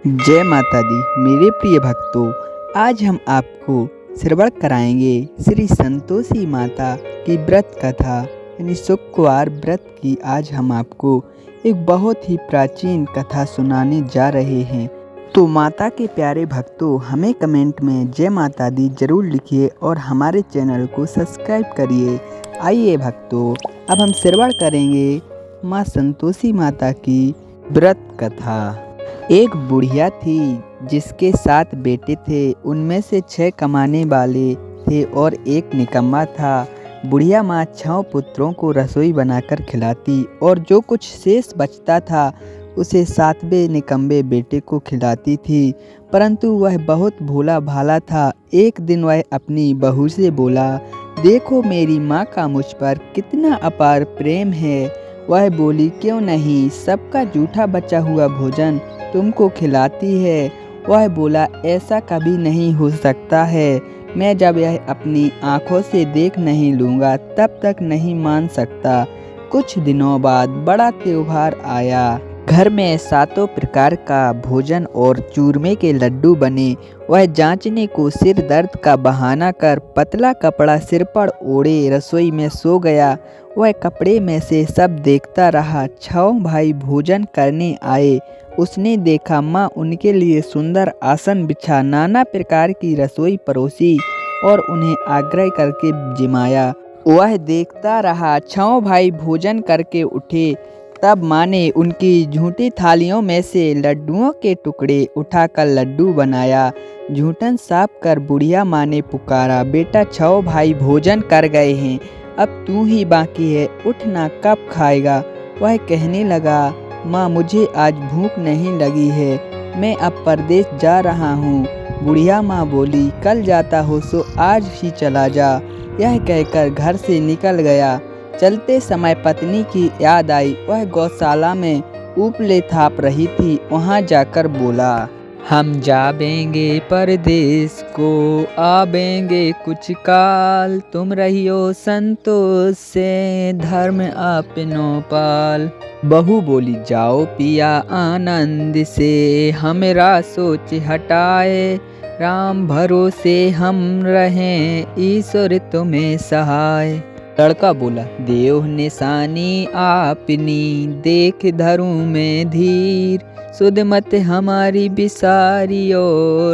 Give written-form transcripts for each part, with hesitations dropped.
जय माता दी मेरे प्रिय भक्तों। आज हम आपको श्रवण कराएंगे श्री संतोषी माता की व्रत कथा यानी शुक्रवार व्रत की। आज हम आपको एक बहुत ही प्राचीन कथा सुनाने जा रहे हैं। तो माता के प्यारे भक्तों, हमें कमेंट में जय माता दी जरूर लिखिए और हमारे चैनल को सब्सक्राइब करिए। आइए भक्तों, अब हम श्रवण करेंगे माँ संतोषी माता की व्रत कथा। एक बुढ़िया थी जिसके 7 बेटे थे। उनमें से 6 कमाने वाले थे और एक निकम्मा था। बुढ़िया माँ 6 पुत्रों को रसोई बनाकर खिलाती और जो कुछ शेष बचता था उसे 7वें निकम्मे बेटे को खिलाती थी। परंतु वह बहुत भोला भाला था। एक दिन वह अपनी बहू से बोला, देखो मेरी माँ का मुझ पर कितना अपार प्रेम है। वह बोली, क्यों नहीं, सबका जूठा बचा हुआ भोजन तुमको खिलाती है। वह बोला, ऐसा कभी नहीं हो सकता है। मैं जब यह अपनी आँखों से देख नहीं लूँगा तब तक नहीं मान सकता। कुछ दिनों बाद बड़ा त्योहार आया। घर में 7 प्रकार का भोजन और चूरमे के लड्डू बने। वह जांचने को सिर दर्द का बहाना कर पतला कपड़ा सिर पर ओढ़े रसोई में सो गया। वह कपड़े में से सब देखता रहा। 6 भाई भोजन करने आए। उसने देखा माँ उनके लिए सुंदर आसन बिछा नाना प्रकार की रसोई परोसी और उन्हें आग्रह करके जिमाया। वह देखता रहा। 6 भाई भोजन करके उठे। तब माँ ने उनकी झूठी थालियों में से लड्डुओं के टुकड़े उठाकर लड्डू बनाया। झूठन साफ कर बुढ़िया माँ ने पुकारा, बेटा 6 भाई भोजन कर गए हैं, अब तू ही बाकी है, उठना, कब खाएगा। वह कहने लगा, माँ मुझे आज भूख नहीं लगी है, मैं अब परदेश जा रहा हूँ। बुढ़िया माँ बोली, कल जाता हो सो आज ही चला जा। यह कहकर घर से निकल गया। चलते समय पत्नी की याद आई। वह गौशाला में उपले थाप रही थी। वहाँ जाकर बोला, हम जाबेंगे परदेश को, आबेंगे कुछ काल, तुम रहियो संतोष से, धर्म आपनो पाल। बहू बोली, जाओ पिया आनंद से, हमेरा सोच हटाए, राम भरोसे हम रहें, ईश्वर तुम्हें सहाय। लड़का बोला, देव निशानी आपनी, देख धरूं मैं धीर, सुध मत हमारी बिसारियो,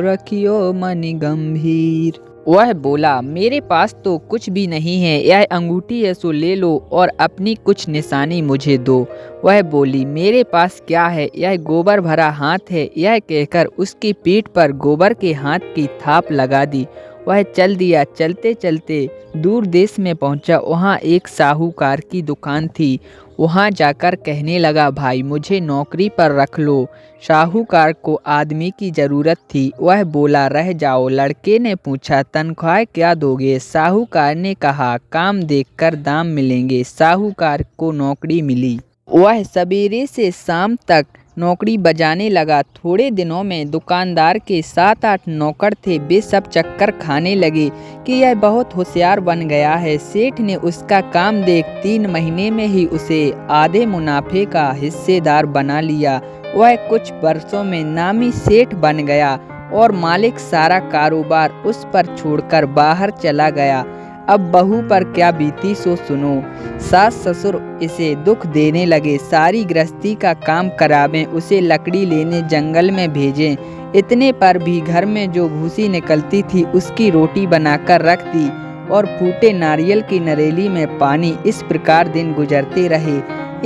रखियो मन गंभीर। वह बोला, मेरे पास तो कुछ भी नहीं है, यह अंगूठी है सो ले लो और अपनी कुछ निशानी मुझे दो। वह बोली, मेरे पास क्या है, यह गोबर भरा हाथ है। यह कहकर उसकी पीठ पर गोबर के हाथ की थाप लगा दी। वह चल दिया। चलते चलते दूर देश में पहुंचा। वहां एक साहूकार की दुकान थी। वहां जाकर कहने लगा, भाई मुझे नौकरी पर रख लो। साहूकार को आदमी की ज़रूरत थी। वह बोला, रह जाओ। लड़के ने पूछा, तनख्वाह क्या दोगे? साहूकार ने कहा, काम देखकर दाम मिलेंगे। साहूकार को नौकरी मिली। वह सवेरे से शाम तक नौकरी बजाने लगा। थोड़े दिनों में दुकानदार के 7-8 नौकर थे। वे सब चक्कर खाने लगे कि यह बहुत होशियार बन गया है। सेठ ने उसका काम देख 3 महीने में ही उसे आधे मुनाफे का हिस्सेदार बना लिया। वह कुछ वर्षों में नामी सेठ बन गया और मालिक सारा कारोबार उस पर छोड़कर बाहर चला गया। अब बहू पर क्या बीती सो सुनो। सास ससुर इसे दुख देने लगे। सारी गृहस्थी का काम करावें, उसे लकड़ी लेने जंगल में भेजें। इतने पर भी घर में जो भूसी निकलती थी उसकी रोटी बनाकर रख दी और फूटे नारियल की नरेली में पानी। इस प्रकार दिन गुजरते रहे।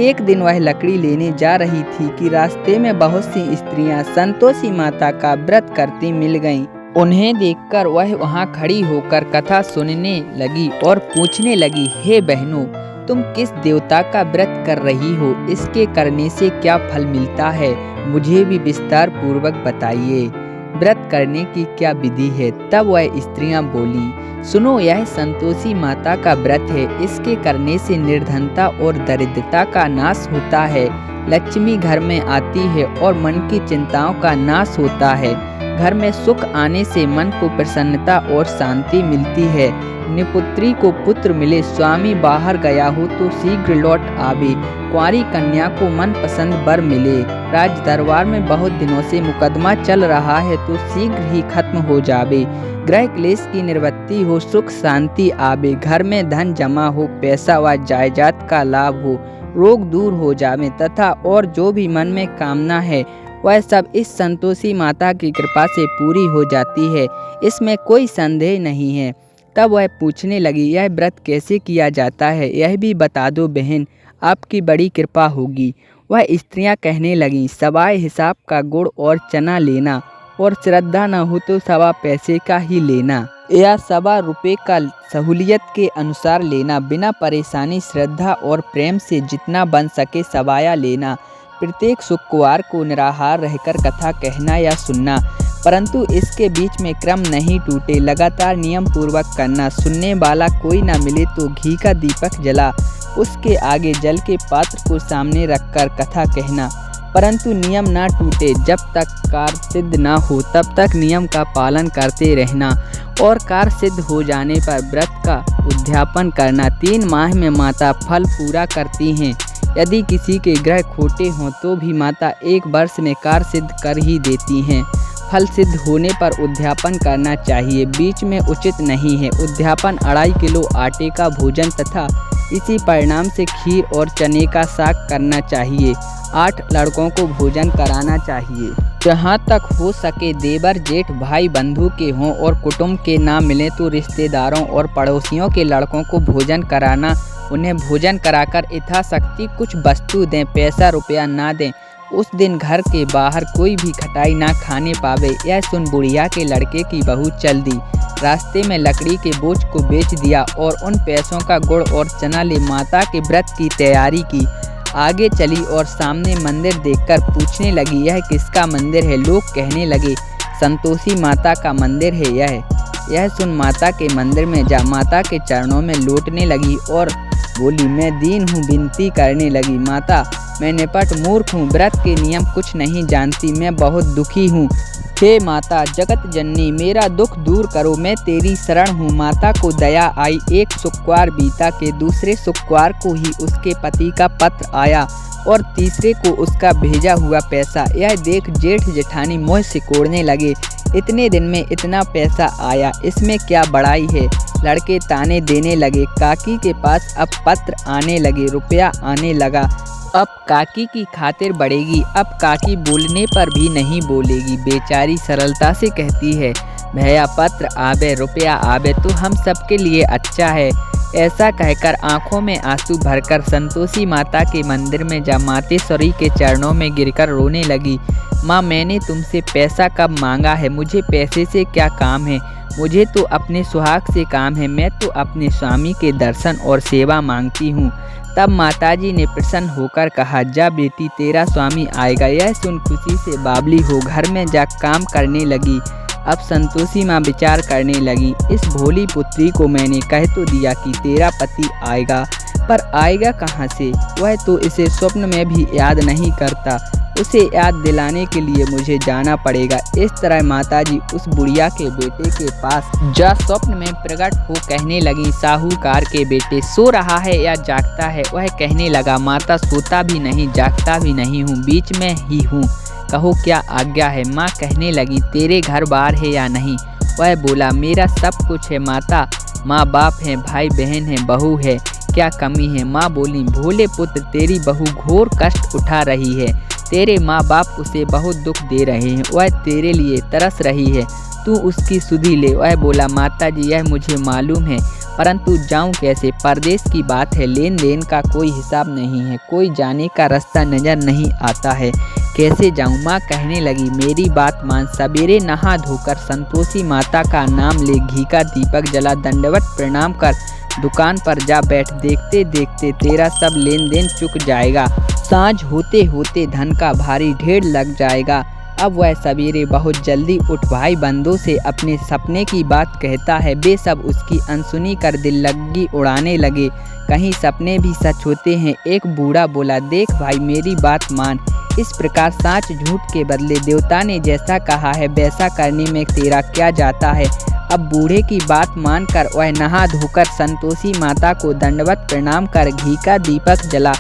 एक दिन वह लकड़ी लेने जा रही थी कि रास्ते में बहुत सी स्त्रियां संतोषी माता का व्रत करती मिल गईं। उन्हें देखकर वह वहां खड़ी होकर कथा सुनने लगी और पूछने लगी, हे बहनों, तुम किस देवता का व्रत कर रही हो? इसके करने से क्या फल मिलता है? मुझे भी विस्तार पूर्वक बताइए। व्रत करने की क्या विधि है? तब वह स्त्रियां बोली, सुनो, यह संतोषी माता का व्रत है। इसके करने से निर्धनता और दरिद्रता का नाश होता है। लक्ष्मी घर में आती है और मन की चिंताओं का नाश होता है। घर में सुख आने से मन को प्रसन्नता और शांति मिलती है। निपुत्री को पुत्र मिले, स्वामी बाहर गया हो तो शीघ्र लौट आवे, कुंवारी कन्या को मनपसंद वर मिले, राज दरबार में बहुत दिनों से मुकदमा चल रहा है तो शीघ्र ही खत्म हो जावे। ग्रह क्लेश की निवृत्ति हो, सुख शांति आवे, घर में धन जमा हो, पैसा व जायदाद का लाभ हो, रोग दूर हो जावे तथा और जो भी मन में कामना है वह सब इस संतोषी माता की कृपा से पूरी हो जाती है, इसमें कोई संदेह नहीं है। तब वह पूछने लगी, यह व्रत कैसे किया जाता है, यह भी बता दो बहन, आपकी बड़ी कृपा होगी। वह स्त्रियां कहने लगीं, सवाए हिसाब का गुड़ और चना लेना और श्रद्धा न हो तो सवा पैसे का ही लेना या सवा रुपये का सहूलियत के अनुसार लेना, बिना परेशानी श्रद्धा और प्रेम से जितना बन सके सवाया लेना। प्रत्येक शुक्रवार को निराहार रहकर कथा कहना या सुनना, परंतु इसके बीच में क्रम नहीं टूटे, लगातार नियम पूर्वक करना। सुनने वाला कोई न मिले तो घी का दीपक जला उसके आगे जल के पात्र को सामने रखकर कथा कहना, परंतु नियम ना टूटे। जब तक कार्य सिद्ध ना हो तब तक नियम का पालन करते रहना और कार्य सिद्ध हो जाने पर व्रत का उद्यापन करना। 3 माह में माता फल पूरा करती हैं। यदि किसी के ग्रह खोटे हों तो भी माता 1 वर्ष में कार्य सिद्ध कर ही देती हैं। फल सिद्ध होने पर उद्यापन करना चाहिए, बीच में उचित नहीं है। उद्यापन 2.5 किलो आटे का भोजन तथा इसी परिणाम से खीर और चने का साग करना चाहिए। 8 लड़कों को भोजन कराना चाहिए। जहाँ तक हो सके देवर जेठ भाई बंधु के हों और कुटुंब के ना मिले तो रिश्तेदारों और पड़ोसियों के लड़कों को भोजन कराना। उन्हें भोजन कराकर यथाशक्ति कुछ वस्तु दें, पैसा रुपया ना दें। उस दिन घर के बाहर कोई भी खटाई ना खाने पावे। यह सुन बुढ़िया के लड़के की बहू चल दी। रास्ते में लकड़ी के बोझ को बेच दिया और उन पैसों का गुड़ और चना ले माता के व्रत की तैयारी की। आगे चली और सामने मंदिर देखकर पूछने लगी, यह किसका मंदिर है? लोग कहने लगे, संतोषी माता का मंदिर है यह सुन माता के मंदिर में जा माता के चरणों में लौटने लगी और बोली, मैं दीन हूँ। विनती करने लगी, माता मैं निपट मूर्ख हूँ, व्रत के नियम कुछ नहीं जानती, मैं बहुत दुखी हूँ। हे माता जगत जननी, मेरा दुख दूर करो, मैं तेरी शरण हूँ। माता को दया आई। एक शुक्रवार बीता के दूसरे शुक्रवार को ही उसके पति का पत्र आया और तीसरे को उसका भेजा हुआ पैसा। यह देख जेठ जेठानी मुँह सिकोड़ने लगे, इतने दिन में इतना पैसा आया, इसमें क्या बड़ाई है? लड़के ताने देने लगे। काकी के पास अब पत्र आने लगे, रुपया आने लगा। अब काकी की खातिर बढ़ेगी। अब काकी बोलने पर भी नहीं बोलेगी। बेचारी सरलता से कहती है, भैया पत्र आवे रुपया आवे तो हम सबके लिए अच्छा है। ऐसा कहकर आंखों में आंसू भरकर संतोषी माता के मंदिर में जा मातेश्वरी के चरणों में गिरकर रोने लगी। माँ मैंने तुमसे पैसा कब मांगा है? मुझे पैसे से क्या काम है? मुझे तो अपने सुहाग से काम है। मैं तो अपने स्वामी के दर्शन और सेवा मांगती हूँ। तब माताजी ने प्रसन्न होकर कहा, जा बेटी तेरा स्वामी आएगा। यह सुन खुशी से बावली हो घर में जा काम करने लगी। अब संतोषी माँ विचार करने लगी, इस भोली पुत्री को मैंने कह तो दिया कि तेरा पति आएगा, पर आएगा कहाँ से? वह तो इसे स्वप्न में भी याद नहीं करता। उसे याद दिलाने के लिए मुझे जाना पड़ेगा। इस तरह माताजी उस बुढ़िया के बेटे के पास जा स्वप्न में प्रकट हो कहने लगी, साहूकार के बेटे सो रहा है या जागता है? वह कहने लगा, माता सोता भी नहीं जागता भी नहीं हूँ, बीच में ही हूँ, कहो क्या आज्ञा है? माँ कहने लगी, तेरे घर बार है या नहीं? वह बोला, मेरा सब कुछ है माता, माँ बाप है, भाई बहन है, बहू है, क्या कमी है? माँ बोली, भोले पुत्र तेरी बहू घोर कष्ट उठा रही है। तेरे माँ बाप उसे बहुत दुख दे रहे हैं, वह तेरे लिए तरस रही है, तू उसकी सुधि ले। वह बोला, माता जी यह मुझे मालूम है, परंतु जाऊं कैसे? परदेश की बात है, लेन देन का कोई हिसाब नहीं है, कोई जाने का रास्ता नजर नहीं आता है, कैसे जाऊं? माँ कहने लगी, मेरी बात मान, सवेरे नहा धोकर संतोषी माता का नाम ले, घी का दीपक जला, दंडवत प्रणाम कर दुकान पर जा बैठ। देखते देखते तेरा सब लेन देन चुक जाएगा। सांझ होते होते धन का भारी ढेर लग जाएगा। अब वह सवेरे बहुत जल्दी उठ भाई बंधु से अपने सपने की बात कहता है। वे सब उसकी अनसुनी कर दिल लगी उड़ाने लगे। कहीं सपने भी सच होते हैं। एक बूढ़ा बोला, देख भाई मेरी बात मान, इस प्रकार साँच झूठ के बदले देवता ने जैसा कहा है वैसा करने में तेरा क्या जाता है? अब बूढ़े की बात मानकर वह नहा धोकर संतोषी माता को दंडवत प्रणाम कर घी का दीपक जला,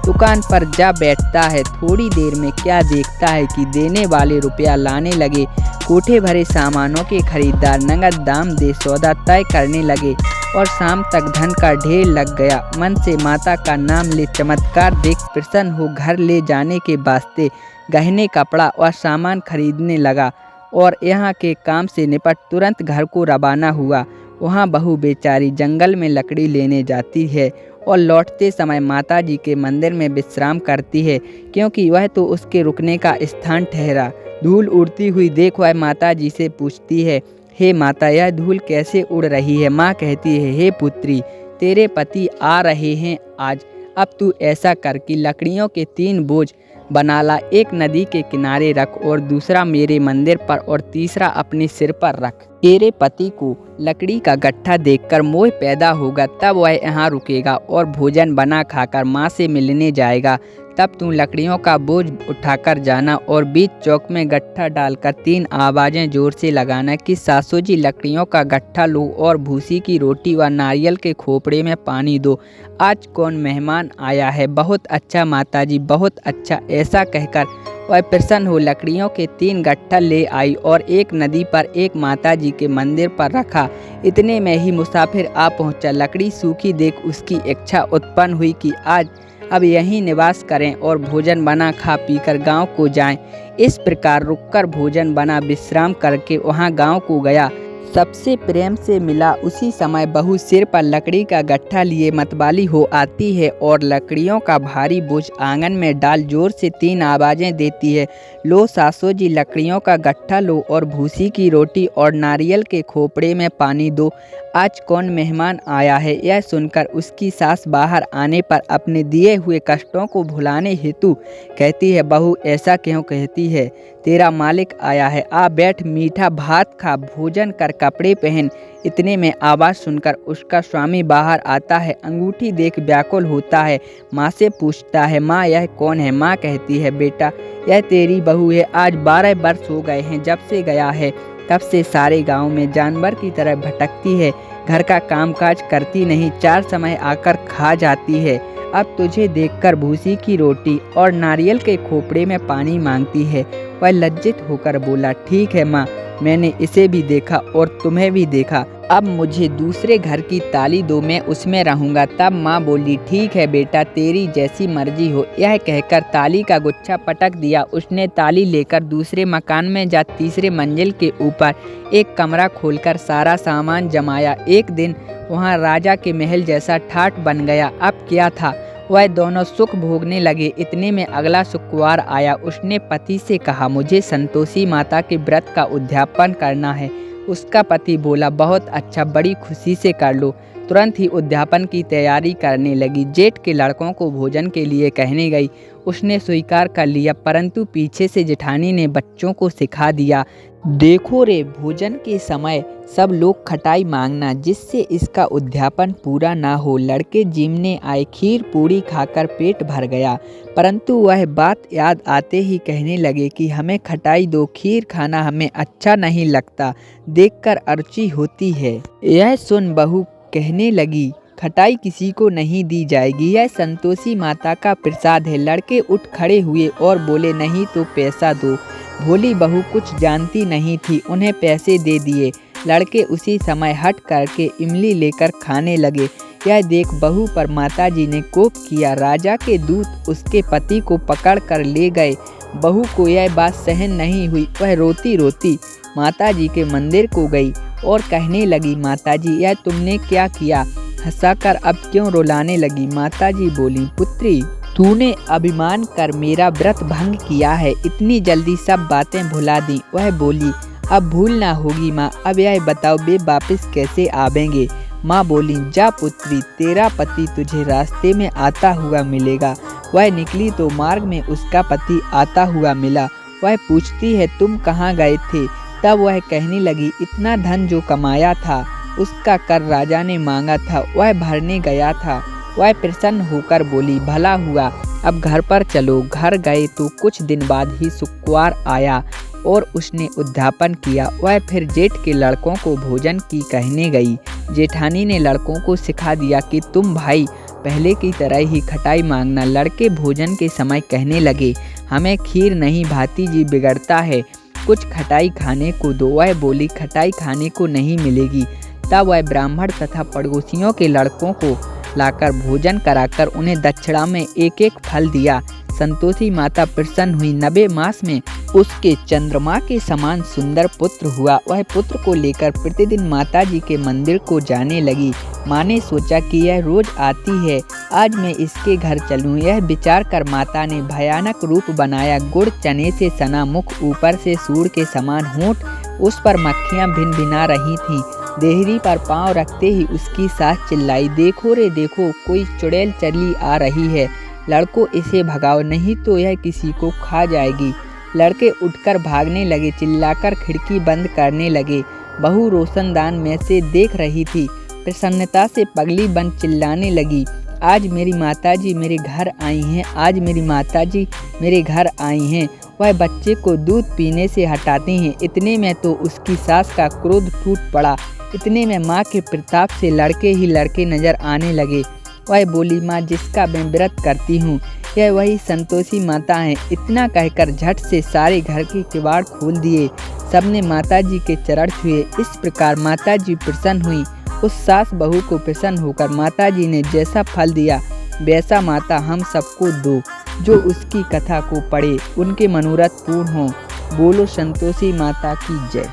दुकान पर जा बैठता है। थोड़ी देर में क्या देखता है कि देने वाले रुपया लाने लगे। कोठे भरे सामानों के खरीदार नगद दाम दे सौदा तय करने लगे और शाम तक धन का ढेर लग गया। मन से माता का नाम ले चमत्कार देख प्रसन्न हो घर ले जाने के वास्ते गहने, कपड़ा और सामान खरीदने लगा और यहाँ के काम से निपट तुरंत घर को रवाना हुआ। वहाँ बहू बेचारी जंगल में लकड़ी लेने जाती है और लौटते समय माता जी के मंदिर में विश्राम करती है, क्योंकि वह तो उसके रुकने का स्थान ठहरा। धूल उड़ती हुई देख वह माता जी से पूछती है, हे माता, यह धूल कैसे उड़ रही है? माँ कहती है, हे पुत्री, तेरे पति आ रहे हैं आज। अब तू ऐसा कर कि लकड़ियों के 3 बोझ बना ला। एक नदी के किनारे रख और दूसरा मेरे मंदिर पर और तीसरा अपने सिर पर रख। तेरे पति को लकड़ी का गट्ठा देखकर मोह पैदा होगा, तब वह यहाँ रुकेगा और भोजन बना खाकर माँ से मिलने जाएगा। तब तू लकड़ियों का बोझ उठाकर जाना और बीच चौक में गट्ठा डालकर 3 आवाज़ें जोर से लगाना कि सासू जी लकड़ियों का गट्ठा लो और भूसी की रोटी व नारियल के खोपड़े में पानी दो। आज कौन मेहमान आया है? बहुत अच्छा माता जी, बहुत अच्छा। ऐसा कहकर वह प्रसन्न हो लकड़ियों के 3 गट्ठा ले आई और एक नदी पर एक माता जी के मंदिर पर रखा। इतने में ही मुसाफिर आ पहुंचा। लकड़ी सूखी देख उसकी इच्छा उत्पन्न हुई कि आज अब यहीं निवास करें और भोजन बना खा पीकर गांव को जाएं। इस प्रकार रुककर भोजन बना विश्राम करके वहां गांव को गया। सबसे प्रेम से मिला। उसी समय बहू सिर पर लकड़ी का गट्ठा लिए मतवाली हो आती है और लकड़ियों का भारी बोझ आंगन में डाल जोर से 3 आवाज़ें देती है, लो सासू जी लकड़ियों का गट्ठा लो और भूसी की रोटी और नारियल के खोपड़े में पानी दो। आज कौन मेहमान आया है? यह सुनकर उसकी सास बाहर आने पर अपने दिए हुए कष्टों को भुलाने हेतु कहती है, बहू ऐसा क्यों कहती है? तेरा मालिक आया है, आ बैठ, मीठा भात खा, भोजन कर, कपड़े पहन। इतने में आवाज़ सुनकर उसका स्वामी बाहर आता है। अंगूठी देख व्याकुल होता है। माँ से पूछता है, माँ यह कौन है? माँ कहती है, बेटा यह तेरी बहू है। आज 12 वर्ष हो गए हैं जब से गया है, तब से सारे गांव में जानवर की तरह भटकती है। घर का कामकाज करती नहीं, 4 समय आकर खा जाती है। अब तुझे देखकर भूसी की रोटी और नारियल के खोपड़े में पानी मांगती है। वह लज्जित होकर बोला, ठीक है माँ, मैंने इसे भी देखा और तुम्हें भी देखा। अब मुझे दूसरे घर की ताली दो, मैं उसमें रहूँगा। तब माँ बोली, ठीक है बेटा, तेरी जैसी मर्जी हो। यह कहकर ताली का गुच्छा पटक दिया। उसने ताली लेकर दूसरे मकान में जा तीसरे मंजिल के ऊपर एक कमरा खोलकर सारा सामान जमाया। एक दिन वहाँ राजा के महल जैसा ठाठ बन गया। अब क्या था, वह दोनों सुख भोगने लगे। इतने में अगला शुक्रवार आया। उसने पति से कहा, मुझे संतोषी माता के व्रत का उद्यापन करना है। उसका पति बोला, बहुत अच्छा, बड़ी खुशी से कर लो। तुरंत ही उद्यापन की तैयारी करने लगी। जेठ के लड़कों को भोजन के लिए कहने गई। उसने स्वीकार कर लिया, परंतु पीछे से जेठानी ने बच्चों को सिखा दिया, देखो रे, भोजन के समय सब लोग खटाई मांगना, जिससे इसका उद्यापन पूरा ना हो। लड़के जिमने आए, खीर पूड़ी खाकर पेट भर गया, परंतु वह बात याद आते ही कहने लगे कि हमें खटाई दो, खीर खाना हमें अच्छा नहीं लगता, देखकर अर्ची होती है। यह सुन बहू कहने लगी, खटाई किसी को नहीं दी जाएगी, यह संतोषी माता का प्रसाद है। लड़के उठ खड़े हुए और बोले, नहीं तो पैसा दो। भोली बहू कुछ जानती नहीं थी, उन्हें पैसे दे दिए। लड़के उसी समय हट करके इमली लेकर खाने लगे। यह देख बहू पर माताजी ने कोप किया। राजा के दूत उसके पति को पकड़ कर ले गए। बहू को यह बात सहन नहीं हुई। वह रोती रोती माताजी के मंदिर को गई और कहने लगी, माताजी यह तुमने क्या किया? हंसाकर अब क्यों रुलाने लगी? माताजी बोली, पुत्री तूने अभिमान कर मेरा व्रत भंग किया है, इतनी जल्दी सब बातें भुला दी। वह बोली, अब भूल ना होगी माँ, अब यह बताओ वे वापस कैसे आवेंगे? माँ बोली, जा पुत्री, तेरा पति तुझे रास्ते में आता हुआ मिलेगा। वह निकली तो मार्ग में उसका पति आता हुआ मिला। वह पूछती है, तुम कहाँ गए थे? तब वह कहने लगी, इतना धन जो कमाया था उसका कर राजा ने मांगा था, वह भरने गया था। वह प्रसन्न होकर बोली, भला हुआ, अब घर पर चलो। घर गए तो कुछ दिन बाद ही शुक्रवार आया। और उसने उद्यापन किया। वह फिर जेठ के लड़कों को भोजन की कहने गई। जेठानी ने लड़कों को सिखा दिया कि तुम भाई पहले की तरह ही खटाई मांगना। लड़के भोजन के समय कहने लगे, हमें खीर नहीं भाती जी, बिगड़ता है, कुछ खटाई खाने को दो। वह बोली, खटाई खाने को नहीं मिलेगी। तब वह ब्राह्मण तथा पड़ोसियों के लड़कों को लाकर भोजन कराकर उन्हें दक्षिणा में एक एक फल दिया। संतोषी माता प्रसन्न हुई। 90 मास में उसके चंद्रमा के समान सुंदर पुत्र हुआ। वह पुत्र को लेकर प्रतिदिन माता जी के मंदिर को जाने लगी। माँ ने सोचा कि यह रोज आती है, आज मैं इसके घर चलूं। यह विचार कर माता ने भयानक रूप बनाया। गुड़ चने से सना मुख, ऊपर से सूर के समान होंठ, उस पर मक्खियां भिनभिना रही थीं। देहरी पर पांव रखते ही उसकी सास चिल्लाई, देखो रे देखो, कोई चुड़ैल चली आ रही है, लड़कों इसे भगाओ, नहीं तो यह किसी को खा जाएगी। लड़के उठकर भागने लगे, चिल्लाकर खिड़की बंद करने लगे। बहू रोशनदान में से देख रही थी। प्रसन्नता से पगली बन चिल्लाने लगी, आज मेरी माताजी मेरे घर आई हैं, आज मेरी माताजी मेरे घर आई हैं। वह बच्चे को दूध पीने से हटाते हैं। इतने में तो उसकी सास का क्रोध टूट पड़ा। इतने में माँ के प्रताप से लड़के ही लड़के नजर आने लगे। वह बोली, माँ जिसका मैं व्रत करती हूँ यह वही संतोषी माता है। इतना कहकर झट से सारे घर के किवाड़ खोल दिए। सबने माताजी के चरण छुए। इस प्रकार माताजी प्रसन्न हुई। उस सास बहू को प्रसन्न होकर माताजी ने जैसा फल दिया वैसा माता हम सबको दो। जो उसकी कथा को पढ़े उनके मनोरथ पूर्ण हो। बोलो संतोषी माता की जय।